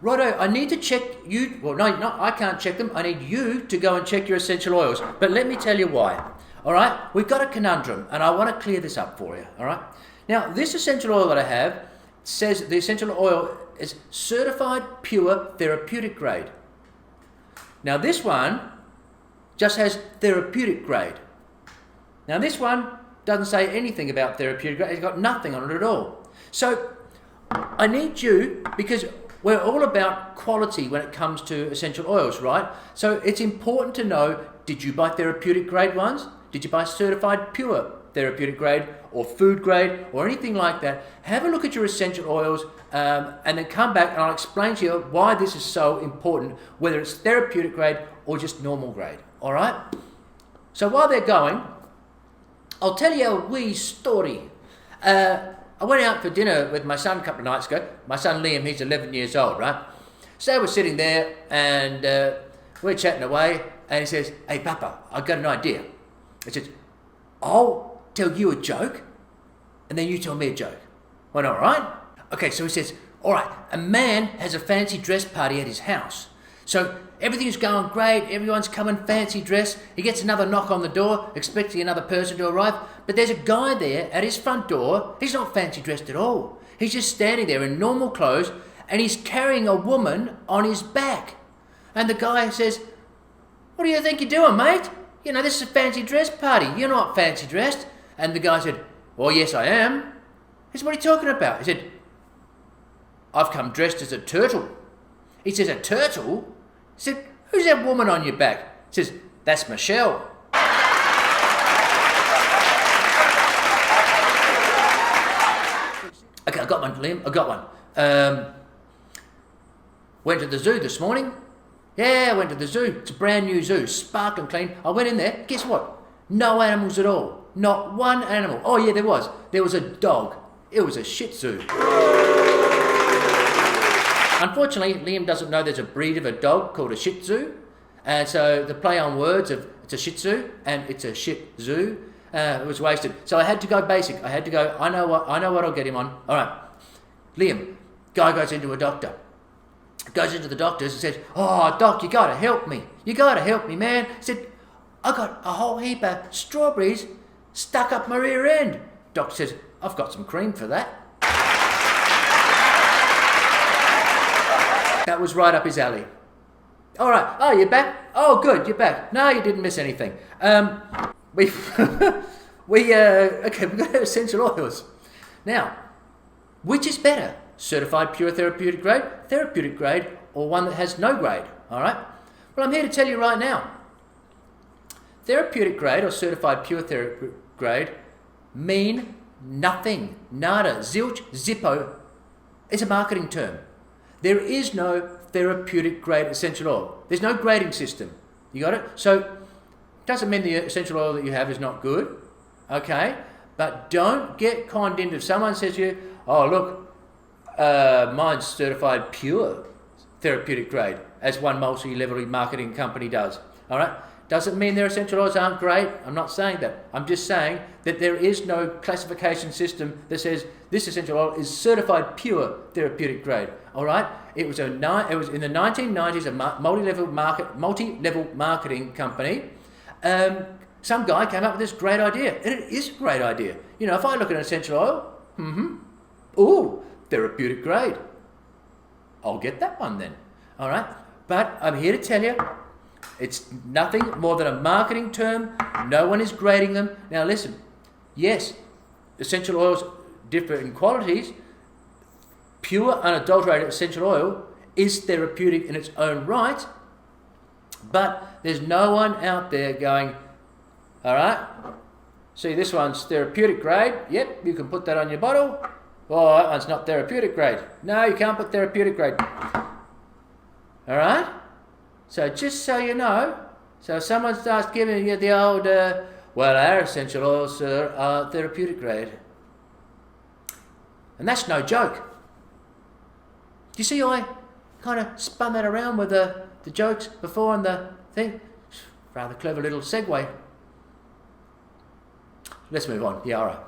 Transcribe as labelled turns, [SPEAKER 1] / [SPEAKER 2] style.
[SPEAKER 1] Righto, I need to check you. Well, no, I can't check them. I need you to go and check your essential oils. But let me tell you why. All right, we've got a conundrum, and I want to clear this up for you. All right. Now, this essential oil that I have says the essential oil is certified pure therapeutic grade. Now, this one just has therapeutic grade. Now, this one doesn't say anything about therapeutic grade. It's got nothing on it at all. So, I need you, because we're all about quality when it comes to essential oils, right? So, it's important to know, did you buy therapeutic grade ones? Did you buy certified pure therapeutic grade or food grade or anything like that? Have a look at your essential oils and then come back and I'll explain to you why this is so important, whether it's therapeutic grade or just normal grade, all right? So while they're going, I'll tell you a wee story. I went out for dinner with my son a couple of nights ago. My son Liam, he's 11 years old, right? So we're sitting there and we're chatting away and he says, "Hey, Papa, I've got an idea." I said, "I'll tell you a joke, and then you tell me a joke." Well, all right. Okay, so he says, "All right, a man has a fancy dress party at his house. So everything's going great, everyone's coming fancy dressed. He gets another knock on the door, expecting another person to arrive, but there's a guy there at his front door. He's not fancy dressed at all. He's just standing there in normal clothes, and he's carrying a woman on his back." And the guy says, "What do you think you're doing, mate? You know, this is a fancy dress party. You're not fancy dressed." And the guy said, "Well, yes, I am." He said, "What are you talking about?" He said, "I've come dressed as a turtle." He says, "A turtle?" He said, "Who's that woman on your back?" He says, "That's Michelle." Okay, I got one, Liam. I got one. Went to the zoo this morning. Yeah, I went to the zoo. It's a brand new zoo, sparkling clean. I went in there. Guess what? No animals at all. Not one animal. Oh yeah, there was. There was a dog. It was a Shih Tzu. Unfortunately, Liam doesn't know there's a breed of a dog called a Shih Tzu. And so the play on words of it's a Shih Tzu and it's a Shih Tzu was wasted. So I had to go basic. I had to go, I know what I'll get him on. All right. Liam, guy goes into a doctor. Goes into the doctor's and says, "Oh, doc, you got to help me. You got to help me, man." He said, "I got a whole heap of strawberries stuck up my rear end." Doctor says, "I've got some cream for that." That was right up his alley. All right. Oh, you're back? Oh, good. You're back. No, you didn't miss anything. Okay, we've got our essential oils. Now, which is better? Certified pure therapeutic grade, or one that has no grade, all right? Well, I'm here to tell you right now. Therapeutic grade or certified pure therapeutic grade mean nothing. Nada, zilch, zippo. It's a marketing term. There is no therapeutic grade essential oil. There's no grading system. You got it? So, it doesn't mean the essential oil that you have is not good, okay? But don't get conned into if someone says to you, "Oh, look, mine's certified pure therapeutic grade," as one multi-level marketing company does. All right? Doesn't mean their essential oils aren't great. I'm not saying that. I'm just saying that there is no classification system that says this essential oil is certified pure therapeutic grade. All right? It was in the 1990s a multi-level marketing company. Some guy came up with this great idea, and it is a great idea. You know, if I look at an essential oil, ooh, therapeutic grade. I'll get that one then. All right? But I'm here to tell you, it's nothing more than a marketing term. No one is grading them. Now listen, yes, essential oils differ in qualities. Pure, unadulterated essential oil is therapeutic in its own right, but there's no one out there going, "All right, see, this one's therapeutic grade. Yep, you can put that on your bottle. Oh, that one's not therapeutic grade. No, you can't put therapeutic grade." All right? So just so you know, so if someone starts giving you the old, "Well, our essential oils are therapeutic grade." And that's no joke. You see, I kind of spun that around with the jokes before and the thing. Rather clever little segue. Let's move on. Yeah, all right.